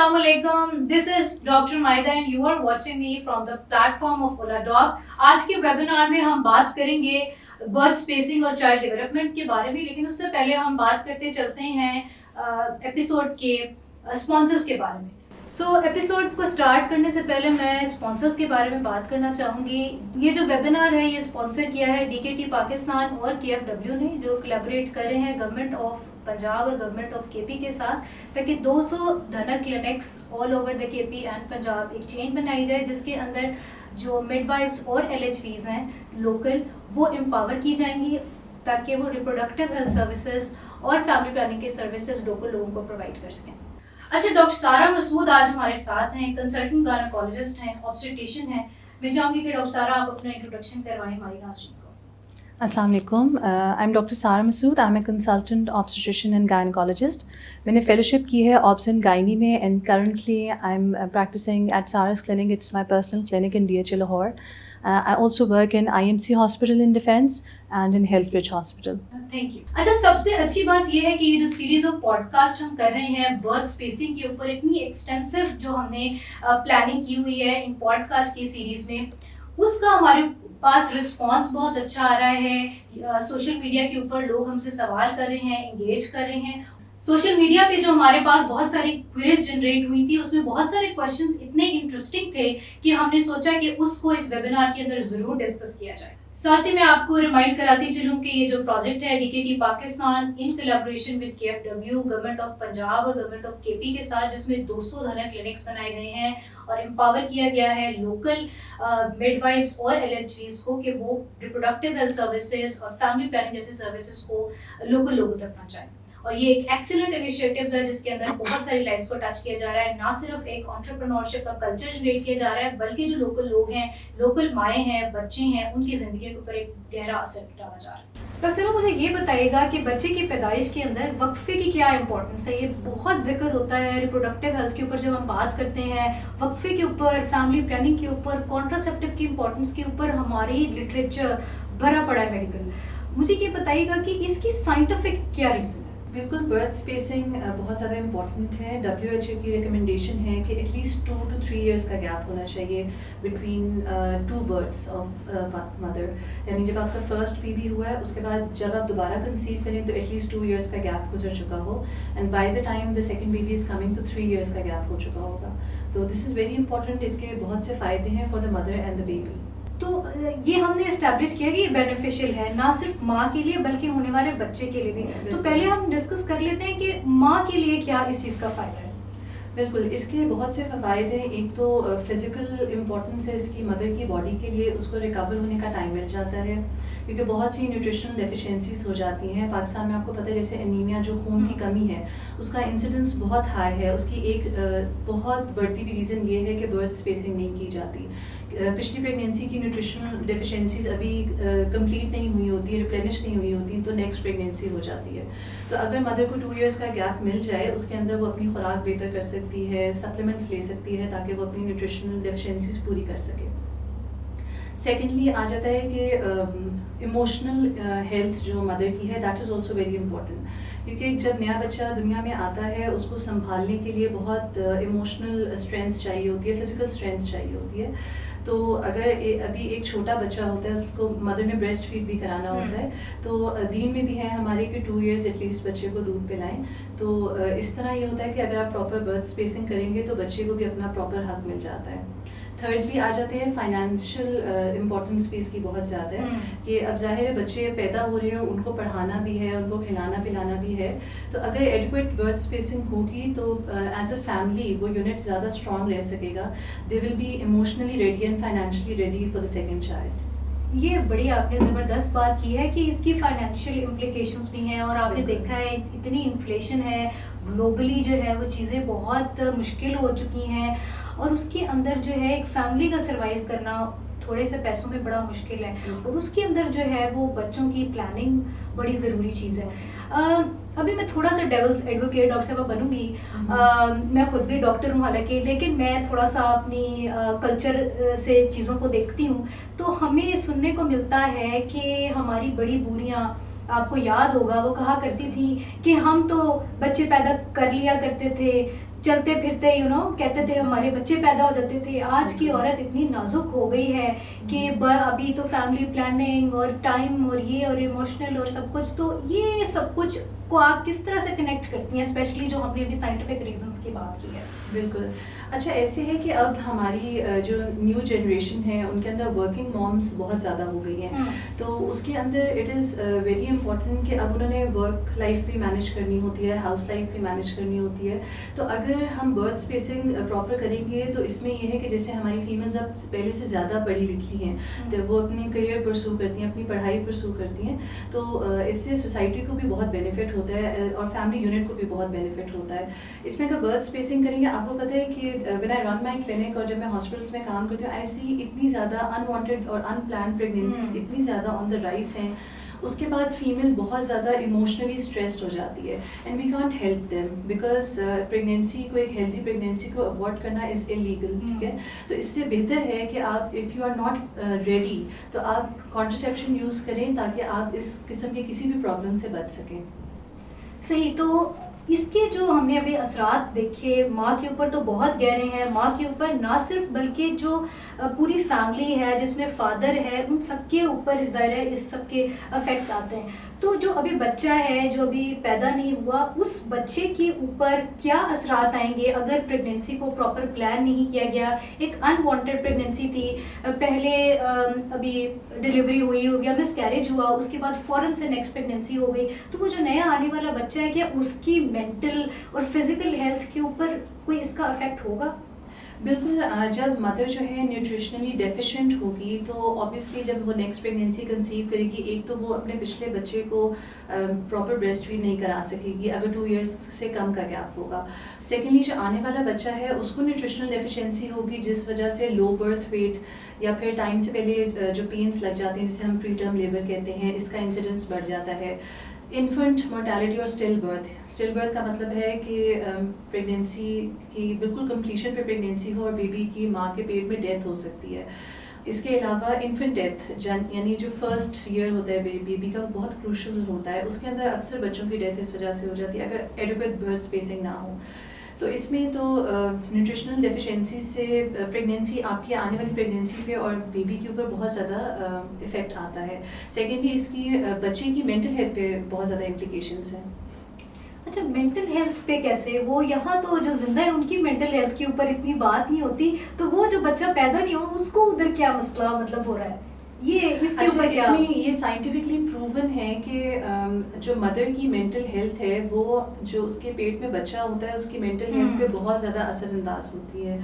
Assalamualaikum. This is Dr. Maida and you are watching me from the platform of Ola Doc. आज के webinar में हम बात करेंगे बर्थ स्पेसिंग और चाइल्ड डेवलपमेंट के बारे में, लेकिन उससे पहले हम बात करते चलते हैं एपिसोड के स्पॉन्सर्स के बारे में। एपिसोड को स्टार्ट करने से पहले मैं स्पॉन्सर्स के बारे में बात करना चाहूँगी। ये जो वेबिनार है ये स्पॉन्सर किया है DKT पाकिस्तान और KFW ने, जो कोलैबोरेट कर रहे हैं गवर्नमेंट ऑफ पंजाब और गवर्नमेंट ऑफ KP के साथ, ताकि 200 धनक clinics all over the KP and Punjab एक चेन बनाई जाए, जिसके अंदर जो मिडवाइफ्स और LHVs हैं लोकल वो एम्पावर की जाएंगी, ताकि वो रिप्रोडक्टिव हेल्थ सर्विसेज और फैमिली प्लानिंग के सर्विसेज लोकल लोगों को प्रोवाइड कर सकें। अच्छा, डॉक्टर सारा मसूद आज हमारे साथ हैं, कंसल्टेंट गायनेकोलॉजिस्ट हैं, ऑब्स्टेट्रिशियन हैं। मैं चाहूँगी कि डॉक्टर सारा आप अपना इंट्रोडक्शन करवाएं हमारी नाज़रीन को। Assalamu alaikum. I'm Dr. Sara Masood. I'm a consultant obstetrician and gynecologist. मैंने fellowship की है obs and gynae में, and currently I'm practicing at Sara's clinic. It's my personal clinic in DHA Lahore. I also work in IMC Hospital in Defence and in Healthbridge Hospital. Thank you. अच्छा, सबसे अच्छी बात यह है कि ये जो सीरीज ऑफ पॉडकास्ट हम कर रहे हैं बर्थ स्पेसिंग के ऊपर, इतनी एक्सटेंसिव जो हमने प्लानिंग की हुई है इन पॉडकास्ट की सीरीज में, उसका हमारे पास रिस्पांस बहुत अच्छा आ रहा है। सोशल मीडिया के ऊपर लोग हमसे सवाल कर रहे हैं, एंगेज कर रहे हैं। सोशल मीडिया पे जो हमारे पास बहुत सारी क्वेरीज जनरेट हुई थी, उसमें बहुत सारे क्वेश्चंस इतने इंटरेस्टिंग थे कि हमने सोचा कि उसको इस वेबिनार के अंदर ज़रूर डिस्कस किया जाए। साथ ही मैं आपको रिमाइंड कराती चलूँ कि ये जो प्रोजेक्ट है DKT Pakistan in collaboration with KFW, government of Punjab और गवर्नमेंट ऑफ KP के साथ, जिसमें 200 धनक क्लिनिक्स बनाए गए हैं और एम्पावर किया गया है लोकल मिडवाइफ्स और LHVs को कि वो रिप्रोडक्टिव हेल्थ सर्विसेज और फैमिली प्लानिंग जैसे सर्विसेज को लोकल लोगों तक पहुँचाएं। और ये एक एक्सीलेंट इनिशिएटिव्स है जिसके अंदर बहुत सारी लाइफ्स को टच किया जा रहा है। ना सिर्फ एक एंटरप्रेन्योरशिप का कल्चर जनरेट किया जा रहा है, बल्कि जो लोकल लोग हैं, लोकल माएँ हैं, बच्चे हैं, उनकी ज़िंदगी के ऊपर एक गहरा असर डाला जा रहा है। डॉक्टर साहब, मुझे ये बताइएगा कि बच्चे की पैदाइश के अंदर वक्फे की क्या इंपॉर्टेंस है? ये बहुत जिक्र होता है रिप्रोडक्टिव हेल्थ के ऊपर जब हम बात करते हैं, वक्फे के ऊपर, फैमिली प्लानिंग के ऊपर, कॉन्ट्रासेप्टिव की इंपॉर्टेंस के ऊपर हमारी लिटरेचर भरा पड़ा है मेडिकल। मुझे ये बताइएगा कि इसकी साइंटिफिक क्या रीज़न है? बिल्कुल, बर्थ स्पेसिंग बहुत ज़्यादा इम्पॉर्टेंट है। WHO की रिकमेंडेशन है कि एटलीस्ट 2 to 3 इयर्स का गैप होना चाहिए बिटवीन 2 बर्थ्स ऑफ मदर। यानी जब आपका फर्स्ट बेबी हुआ है, उसके बाद जब आप दोबारा कंसीव करें तो एटलीस्ट 2 इयर्स का गैप गुजर चुका हो, and by the time the second baby is coming तो 3 इयर्स का गैप हो चुका होगा। तो दिस इज़ वेरी इंपॉर्टेंट। इसके बहुत से फ़ायदे हैं for the mother and the baby. तो ये हमने इस्टेब्लिश किया कि ये बेनिफिशियल है ना सिर्फ माँ के लिए बल्कि होने वाले बच्चे के लिए भी। तो पहले हम डिस्कस कर लेते हैं कि माँ के लिए क्या इस चीज़ का फ़ायदा है। बिल्कुल, इसके बहुत से फ़वाइद हैं। एक तो फ़िज़िकल इम्पोर्टेंस है इसकी मदर की बॉडी के लिए, उसको रिकवर होने का टाइम मिल जाता है, क्योंकि बहुत सी न्यूट्रिशनल डेफिशिएंसीज हो जाती हैं। पाकिस्तान में आपको पता है जैसे एनीमिया, जो खून की कमी है, उसका इंसिडेंस बहुत हाई है। उसकी एक बहुत बढ़ती हुई रीज़न ये है कि बर्थ स्पेसिंग नहीं की जाती। पिछली प्रेगनेंसी की न्यूट्रिशनल डेफिशिएंसीज अभी कंप्लीट नहीं हुई होती, रिप्लेनिश नहीं हुई होती, तो नेक्स्ट प्रेगनेंसी हो जाती है। तो अगर मदर को 2 इयर्स का गैप मिल जाए, उसके अंदर वो अपनी खुराक बेहतर कर सकती है, सप्लीमेंट्स ले सकती है, ताकि वो अपनी न्यूट्रिशनल डेफिशिएंसीज पूरी कर सके। सेकेंडली आ जाता है कि इमोशनल हेल्थ जो मदर की है, that is also very important, क्योंकि जब नया बच्चा दुनिया में आता है उसको संभालने के लिए बहुत इमोशनल स्ट्रेंथ चाहिए होती है, फिज़िकल स्ट्रेंथ चाहिए होती है। तो अगर अभी एक छोटा बच्चा होता है, उसको मदर ने ब्रेस्ट फीड भी कराना होता है, तो दीन में भी है हमारे कि 2 इयर्स एटलीस्ट बच्चे को दूध पिलाएं। तो इस तरह ये होता है कि अगर आप प्रॉपर बर्थ स्पेसिंग करेंगे तो बच्चे को भी अपना प्रॉपर हक मिल जाता है। थर्डली आ जाते हैं फाइनेंशियल इम्पोर्टेंस भी इसकी बहुत ज़्यादा है, कि अब ज़ाहिर है बच्चे पैदा हो रहे हैं, उनको पढ़ाना भी है, उनको खिलाना पिलाना भी है। तो अगर एडिक्वेट बर्थ स्पेसिंग होगी तो एज अ फैमिली वो यूनिट ज़्यादा स्ट्रॉन्ग रह सकेगा। They will be emotionally ready and financially ready for the second child. ये बड़ी आपने ज़बरदस्त बात की है कि इसकी फाइनेंशियल इम्प्लिकेशंस भी हैं, और आपने देखा है इतनी इन्फ्लेशन है ग्लोबली, जो है वो चीज़ें बहुत मुश्किल हो चुकी हैं, और उसके अंदर जो है एक फैमिली का सर्वाइव करना थोड़े से पैसों में बड़ा मुश्किल है, और उसके अंदर जो है वो बच्चों की प्लानिंग बड़ी ज़रूरी चीज़ है। अभी मैं थोड़ा सा डेविल्स एडवोकेट डॉक्टर साहब बनूंगी। मैं खुद भी डॉक्टर हूँ हालांकि, लेकिन मैं थोड़ा सा अपनी कल्चर से चीज़ों को देखती हूँ। तो हमें सुनने को मिलता है कि हमारी बड़ी बूढ़ियाँ, आपको याद होगा, वो कहा करती थी कि हम तो बच्चे पैदा कर लिया करते थे, चलते फिरते कहते थे हमारे बच्चे पैदा हो जाते थे। आज की औरत इतनी नाजुक हो गई है कि अभी तो फैमिली प्लानिंग और टाइम और ये और इमोशनल और सब कुछ, तो ये सब कुछ को आप किस तरह से कनेक्ट करती हैं, स्पेशली जो हमने अभी साइंटिफिक रीजंस की बात की है? बिल्कुल। अच्छा, ऐसे है कि अब हमारी जो न्यू जनरेशन है उनके अंदर वर्किंग मॉम्स बहुत ज़्यादा हो गई हैं, तो उसके अंदर इट इज़ वेरी इंपॉर्टेंट कि अब उन्होंने वर्क लाइफ भी मैनेज करनी होती है, हाउस लाइफ भी मैनेज करनी होती है। तो अगर हम बर्थ स्पेसिंग प्रॉपर करेंगे तो इसमें यह है कि जैसे हमारी फीमेल्स अब पहले से ज़्यादा पढ़ी लिखी हैं, तो वो अपनी करियर परसू करती हैं, अपनी पढ़ाई परसू करती हैं, तो इससे सोसाइटी को भी बहुत बेनिफिट होता है और फैमिली यूनिट को भी बहुत बेनिफिट होता है। इसमें अगर बर्थ स्पेसिंग करेंगे, आपको पता है कि when I run my clinic और जब मैं हॉस्पिटल्स में काम करती हूँ, आई सी इतनी ज़्यादा अनवांटेड और अनप्लान्ड प्रेगनेंसीज इतनी ज़्यादा ऑन द राइज हैं। उसके बाद फीमेल बहुत ज़्यादा इमोशनली स्ट्रेस्ड हो जाती है and we can't help them because pregnancy को, एक हेल्दी प्रेगनेंसी को अवॉइड करना इज़ इलीगल, ठीक है। तो इससे बेहतर है कि आप if you are not ready तो आप कॉन्ट्रासेप्शन यूज़ करें ताकि आप इस किस्म के किसी भी प्रॉब्लम से बच सकें। सही। तो इसके जो हमने अभी असरात देखे माँ के ऊपर तो बहुत गहरे हैं, माँ के ऊपर ना सिर्फ बल्कि जो पूरी फैमिली है जिसमें फादर है उन सबके ऊपर ज़ाहिर है इस सब के इफेक्ट्स आते हैं। तो जो अभी बच्चा है जो अभी पैदा नहीं हुआ, उस बच्चे के ऊपर क्या असरात आएंगे अगर प्रेगनेंसी को प्रॉपर प्लान नहीं किया गया? एक अनवांटेड प्रेगनेंसी थी, पहले अभी डिलीवरी हुई हो गया, मिसकैरेज हुआ, उसके बाद फ़ौरन से नेक्स्ट प्रेगनेंसी हो गई, तो वो जो नया आने वाला बच्चा है क्या उसकी मेंटल और फिजिकल हेल्थ के ऊपर कोई इसका इफेक्ट होगा? बिल्कुल। जब मदर जो है न्यूट्रिशनली डेफिशिएंट होगी तो ऑब्वियसली जब वो नेक्स्ट प्रेगनेंसी कंसीव करेगी, एक तो वो अपने पिछले बच्चे को प्रॉपर ब्रेस्ट फीड नहीं करा सकेगी अगर 2 इयर्स से कम का गैप होगा। सेकेंडली जो आने वाला बच्चा है उसको न्यूट्रिशनल डेफिशिएंसी होगी जिस वजह से लो बर्थ वेट या फिर टाइम से पहले जो पेन्स लग जाते हैं जिसे हम प्री टर्म लेबर कहते हैं, इसका इंसिडेंस बढ़ जाता है। इन्फेंट मोर्टेलिटी और स्टिल बर्थ का मतलब है कि प्रेगनेंसी की बिल्कुल कंप्लीशन पे प्रेगनेंसी हो और बेबी की माँ के पेट में डेथ हो सकती है। इसके अलावा इन्फेंट डेथ यानी जो फर्स्ट ईयर होता है बेबी का, वो बहुत क्रूशल होता है, उसके अंदर अक्सर बच्चों की डेथ इस वजह से हो जाती है अगर एडिक्वेट बर्थ स्पेसिंग ना हो। तो इसमें तो न्यूट्रिशनल डेफिशिएंसी से प्रेगनेंसी, आपकी आने वाली प्रेगनेंसी पे और बेबी के ऊपर बहुत ज़्यादा इफ़ेक्ट आता है। सेकेंडली इसकी बच्चे की मेंटल हेल्थ पे बहुत ज़्यादा इम्प्लिकेशंस हैं। अच्छा, मेंटल हेल्थ पे कैसे? वो यहाँ तो जो जिंदा है उनकी मेंटल हेल्थ के ऊपर इतनी बात नहीं होती, तो वो जो बच्चा पैदा नहीं हो उसको उधर क्या मसला मतलब हो रहा है? ये इसके ऊपर क्या? इसमें ये साइंटिफिकली प्रूवन है कि जो मदर की मेंटल हेल्थ है वो जो उसके पेट में बच्चा होता है उसकी मेंटल हेल्थ पे बहुत ज़्यादा असरअंदाज होती है।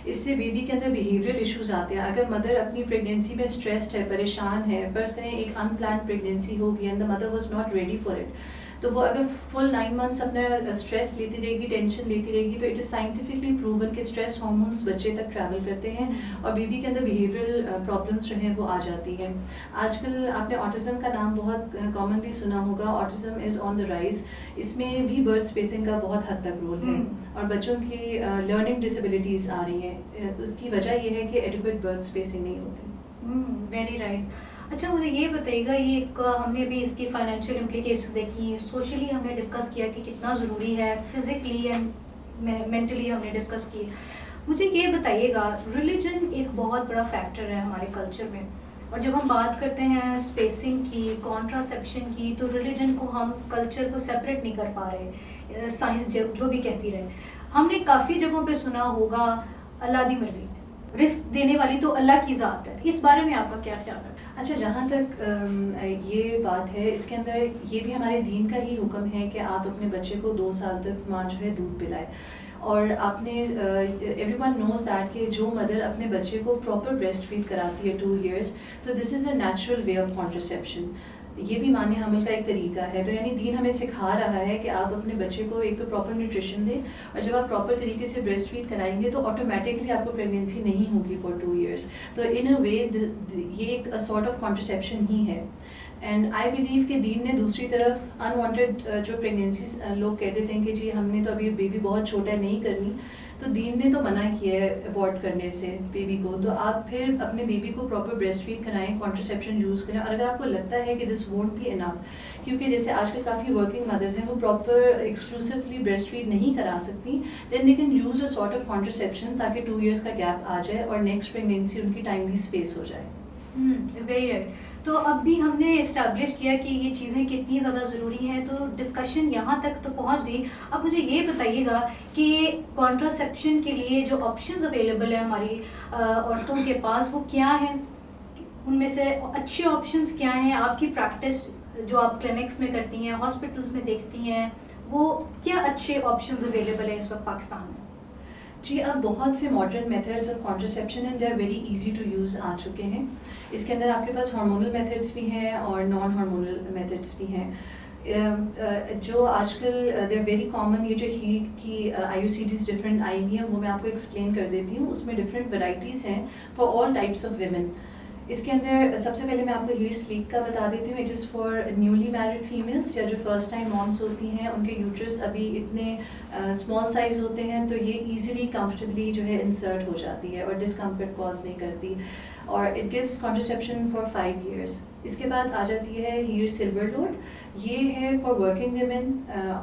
इससे बेबी के अंदर बिहेवियरल इश्यूज आते हैं। अगर मदर अपनी प्रेगनेंसी में स्ट्रेस्ड है, परेशान है, फर्स्ट करें एक अनप्लान्ड प्रेगनेंसी होगी and the mother was not ready for it, तो वो अगर फुल 9 मंथ्स अपना स्ट्रेस लेती रहेगी, टेंशन लेती रहेगी, तो इट इज़ साइंटिफिकली प्रूवन कि स्ट्रेस हार्मोन्स बच्चे तक ट्रैवल करते हैं और बेबी के अंदर बिहेवियरल प्रॉब्लम्स जो हैं वो आ जाती हैं। आजकल आपने ऑटिज़म का नाम बहुत कॉमनली सुना होगा। Autism is on the rise. इसमें भी बर्थ स्पेसिंग का बहुत हद तक रोल है और बच्चों की लर्निंग डिसेबिलिटीज़ आ रही हैं। उसकी वजह यह है कि एडिक्वेट बर्थ स्पेसिंग नहीं होती। Very right. अच्छा, मुझे ये बताइएगा, ये हमने भी इसकी फाइनेंशियल इम्प्लीकेशंस देखी, सोशली हमने डिस्कस किया कि कितना ज़रूरी है, फिज़िकली एंड मेंटली हमने डिस्कस की। मुझे ये बताइएगा, रिलीजन एक बहुत बड़ा फैक्टर है हमारे कल्चर में, और जब हम बात करते हैं स्पेसिंग की, कॉन्ट्रासेप्शन की, तो रिलीजन को हम कल्चर को सेपरेट नहीं कर पा रहे। साइंस जो भी कहती रहे, हमने काफ़ी जगहों पे सुना होगा अल्लाह दी मर्जी, रिस्क देने वाली तो अल्लाह की ज़ात है। इस बारे में आपका क्या ख्याल है? अच्छा, जहाँ तक ये बात है, इसके अंदर ये भी हमारे दीन का ही हुक्म है कि आप अपने बच्चे को 2 साल तक माँ जो है दूध पिलाए। और आपने एवरीवन नोज दैट कि जो मदर अपने बच्चे को प्रॉपर ब्रेस्ट फीड कराती है 2 इयर्स, तो this is a natural way of contraception. ये भी माने हमल का एक तरीका है। तो यानी दीन हमें सिखा रहा है कि आप अपने बच्चे को एक तो प्रॉपर न्यूट्रिशन दें और जब आप प्रॉपर तरीके से ब्रेस्ट फीड कराएंगे तो ऑटोमेटिकली आपको प्रेगनेंसी नहीं होगी फॉर 2 इयर्स। तो इन अ वे ये एक सॉर्ट ऑफ कॉन्ट्रासेप्शन ही है। एंड आई बिलीव कि दीन ने दूसरी तरफ अनवांटेड जो प्रेगनेंसीज लोग कह देते हैं कि जी हमने तो अभी बेबी बहुत छोटा है नहीं करनी, तो दीन ने तो मना किया है अबॉर्ट करने से बेबी को, तो आप फिर अपने बेबी को प्रॉपर ब्रेस्ट फीड कराएं, कॉन्ट्रासेप्शन यूज़ करें। और अगर आपको लगता है कि दिस वोंट बी इनफ, क्योंकि जैसे आजकल काफ़ी वर्किंग मदर्स हैं वो प्रॉपर एक्सक्लूसिवली ब्रेस्ट फीड नहीं करा सकती, then they can use a sort of contraception ताकि 2 years का गैप आ जाए और नेक्स्ट प्रेगनेंसी उनकी टाइमली स्पेस हो जाए। Very right. तो अब भी हमने इस्टेब्लिश किया कि ये चीज़ें कितनी ज़्यादा ज़रूरी हैं, तो डिस्कशन यहाँ तक तो पहुँच गई। अब मुझे ये बताइएगा कि कॉन्ट्रासेप्शन के लिए जो ऑप्शंस अवेलेबल है हमारी औरतों के पास वो क्या हैं, उनमें से अच्छे ऑप्शंस क्या हैं? आपकी प्रैक्टिस जो आप क्लिनिक्स में करती हैं, हॉस्पिटल्स में देखती हैं, वो क्या अच्छे ऑप्शंस अवेलेबल है इस वक्त पाकिस्तान में? जी, अब बहुत से मॉडर्न मेथड्स ऑफ कॉन्ट्रासेप्शन हैं, they are very easy to use आ चुके हैं। इसके अंदर आपके पास हार्मोनल मेथड्स भी हैं और नॉन हार्मोनल मेथड्स भी हैं। जो आजकल दे आर वेरी कॉमन, ये जो हीट की IUCDs डिफरेंट आई हुई हैं वो मैं आपको एक्सप्लेन कर देती हूँ। उसमें डिफरेंट वैराइटीज़ हैं for all types of women. इसके अंदर सबसे पहले मैं आपको हीट स्लीप का बता देती हूँ। It is for newly married females या जो फर्स्ट टाइम मॉम्स होती हैं, उनके यूट्रस अभी इतने स्मॉल साइज़ होते हैं तो ये इजीली कंफर्टेबली जो है इंसर्ट हो जाती है और डिस्कम्फर्ट कॉज नहीं करती, और it gives contraception for 5 years। इसके बाद आ जाती है हीट सिल्वर लोड, ये है फॉर वर्किंग वुमेन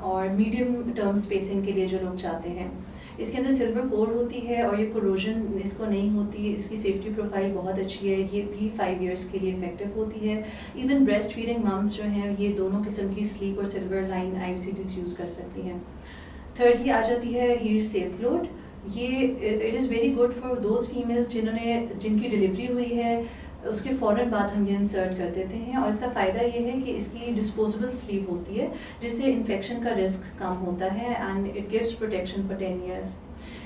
और मीडियम टर्म स्पेसिंग के लिए जो लोग चाहते हैं। इसके अंदर सिल्वर कोर होती है और ये कोरोजन इसको नहीं होती, इसकी सेफ्टी प्रोफाइल बहुत अच्छी है, ये भी 5 years के लिए इफेक्टिव होती है। इवन ब्रेस्ट फीडिंग मम्स जो हैं ये दोनों किस्म की स्लीप और सिल्वर लाइन IUCDs यूज़ कर सकती हैं। थर्डली आ जाती है हीट सेफ लोड, ये it is very good for those females जिनकी डिलीवरी हुई है उसके फ़ौरन बाद हम ये इंसर्ट कर देते हैं, और इसका फ़ायदा ये है कि इसकी डिस्पोजेबल स्लीप होती है जिससे इन्फेक्शन का रिस्क कम होता है and it gives protection for 10 years।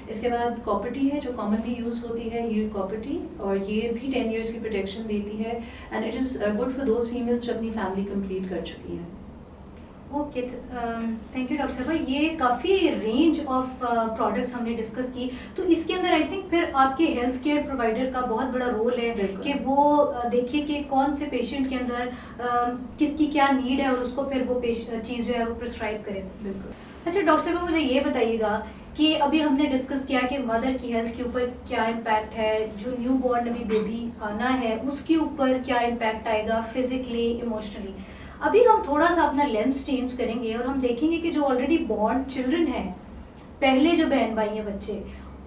इसके बाद कॉपर्टी है जो कॉमनली यूज़ होती है, हीट कॉपर्टी, और ये भी 10 years की प्रोटेक्शन देती है and it is good for those females जो अपनी फैमिली कंप्लीट कर चुकी हैं। ओके, थैंक यू डॉक्टर साहबा। ये काफ़ी रेंज ऑफ प्रोडक्ट्स हमने डिस्कस की, तो इसके अंदर आई थिंक फिर आपके हेल्थ केयर प्रोवाइडर का बहुत बड़ा रोल है कि वो देखिए कि कौन से पेशेंट के अंदर किसकी क्या नीड है और उसको फिर वो चीज़ जो है वो प्रिस्क्राइब करे। बिल्कुल। अच्छा डॉक्टर साहबा, मुझे ये बताइएगा कि अभी हमने डिस्कस किया कि मदर की हेल्थ के ऊपर क्या इम्पैक्ट है, जो न्यू बॉर्न अभी बेबी आना है उसके ऊपर क्या इम्पैक्ट आएगा फिजिकली, इमोशनली। अभी हम थोड़ा सा अपना लेंस चेंज करेंगे और हम देखेंगे कि जो ऑलरेडी बॉर्न चिल्ड्रन हैं, पहले जो बहन भाई हैं बच्चे,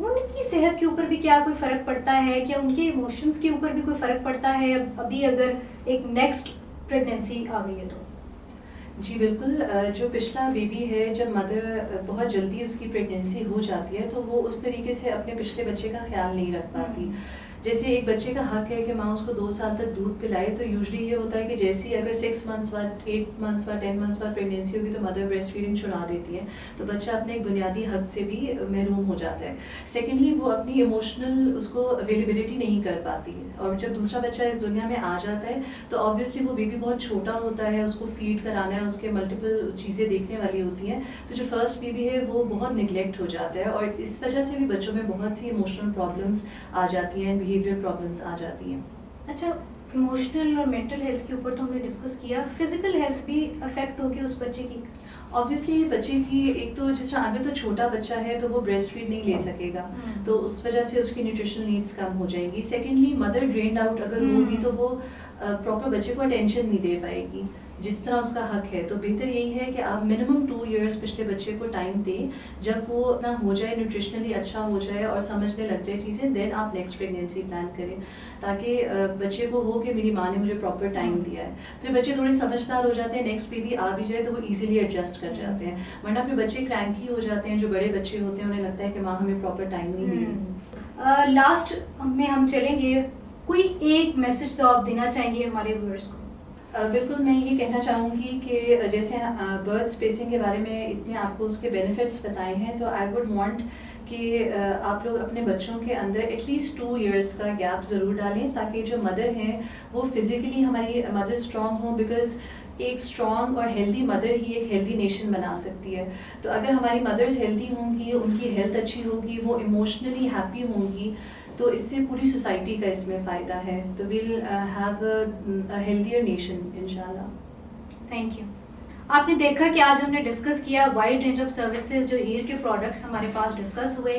उनकी सेहत के ऊपर भी क्या कोई फ़र्क पड़ता है, क्या उनके इमोशंस के ऊपर भी कोई फ़र्क पड़ता है अभी अगर एक नेक्स्ट प्रेगनेंसी आ गई है तो? जी बिल्कुल, जो पिछला बेबी है जब मदर बहुत जल्दी उसकी प्रेगनेंसी हो जाती है तो वो उस तरीके से अपने पिछले बच्चे का ख्याल नहीं रख पाती। जैसे एक बच्चे का हक है कि माँ उसको 2 साल तक दूध पिलाए, तो यूजुअली ये होता है कि जैसे ही अगर 6 months बाद, 8 months बाद, 10 months बाद प्रेगनेंसी होगी तो मदर ब्रेस्ट फीडिंग छुड़ा देती है, तो बच्चा अपने एक बुनियादी हक से भी महरूम हो जाता है। सेकेंडली वो अपनी इमोशनल उसको अवेलेबिलिटी नहीं कर पाती है, और जब दूसरा बच्चा इस दुनिया में आ जाता है तो ऑब्वियसली वो बेबी बहुत छोटा होता है, उसको फीड कराना है, उसके मल्टीपल चीज़ें देखने वाली होती हैं, तो जो फर्स्ट बेबी है वो बहुत निगलेक्ट हो जाता है, और इस वजह से भी बच्चों में बहुत सी इमोशनल प्रॉब्लम्स आ जाती हैं, बिहेवियर प्रॉब्लम्स आ जाती हैं। अच्छा, इमोशनल और मेंटल हेल्थ के ऊपर तो हमने डिस्कस किया, फिजिकल हेल्थ भी अफेक्ट होगी उस बच्चे की? ऑब्वियसली बच्चे की एक तो जिस तरह अगर तो छोटा बच्चा है तो वो ब्रेस्ट फीड नहीं ले सकेगा, तो उस वजह से उसकी न्यूट्रिशनल नीड्स कम हो जाएगी। सेकेंडली मदर ड्रेन्ड आउट अगर होगी तो वो प्रॉपर बच्चे को अटेंशन नहीं दे पाएगी जिस तरह उसका हक है। तो बेहतर यही है कि आप मिनिमम 2 years पिछले बच्चे को टाइम दें, जब वो अपना हो जाए, न्यूट्रिशनली अच्छा हो जाए और समझने लग जाए चीज़ें, देन आप नेक्स्ट प्रेगनेंसी प्लान करें, ताकि बच्चे को हो कि मेरी माँ ने मुझे प्रॉपर टाइम दिया है। फिर बच्चे थोड़े समझदार हो जाते हैं, नेक्स्ट बेबी आ भी जाए तो वो ईजिली एडजस्ट कर जाते हैं, वरना फिर बच्चे क्रैंकी हो जाते हैं। जो बड़े बच्चे होते हैं उन्हें लगता है कि माँ हमें प्रॉपर टाइम नहीं दे रही। लास्ट में हम चलेंगे, कोई एक मैसेज तो आप देना चाहेंगे हमारे व्यूअर्स को? बिल्कुल, मैं ये कहना चाहूँगी कि जैसे बर्थ स्पेसिंग के बारे में इतने आपको उसके बेनिफिट्स बताए हैं, तो आई वुड वांट कि आप लोग अपने बच्चों के अंदर एटलीस्ट 2 years का गैप ज़रूर डालें, ताकि जो मदर हैं वो फिज़िकली हमारी मदर स्ट्रॉन्ग हो, बिकॉज़ एक स्ट्रॉन्ग और हेल्दी मदर ही एक हेल्दी नेशन बना सकती है। तो अगर हमारी मदर्स हेल्दी होंगी, उनकी हेल्थ अच्छी होगी, वो इमोशनली हैप्पी होंगी, तो इससे पूरी सोसाइटी का इसमें फ़ायदा है। तो will have a healthier nation इंशाल्लाह। Thank you. आपने देखा कि आज हमने डिस्कस किया वाइड रेंज ऑफ सर्विसेज, जो हीर के प्रोडक्ट्स हमारे पास डिस्कस हुए,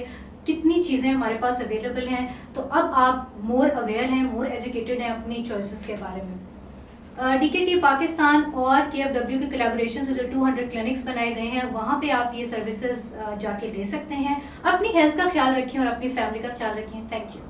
कितनी चीज़ें हमारे पास अवेलेबल हैं, तो अब आप मोर अवेयर हैं, मोर एजुकेटेड हैं अपनी चॉइसेस के बारे में। डीकेटी पाकिस्तान और केएफडब्ल्यू के कोलैबोरेशन से जो 200 क्लिनिक्स बनाए गए हैं, वहाँ पे आप ये सर्विसेज जाके ले सकते हैं। अपनी हेल्थ का ख्याल रखें और अपनी फैमिली का ख्याल रखें। Thank you.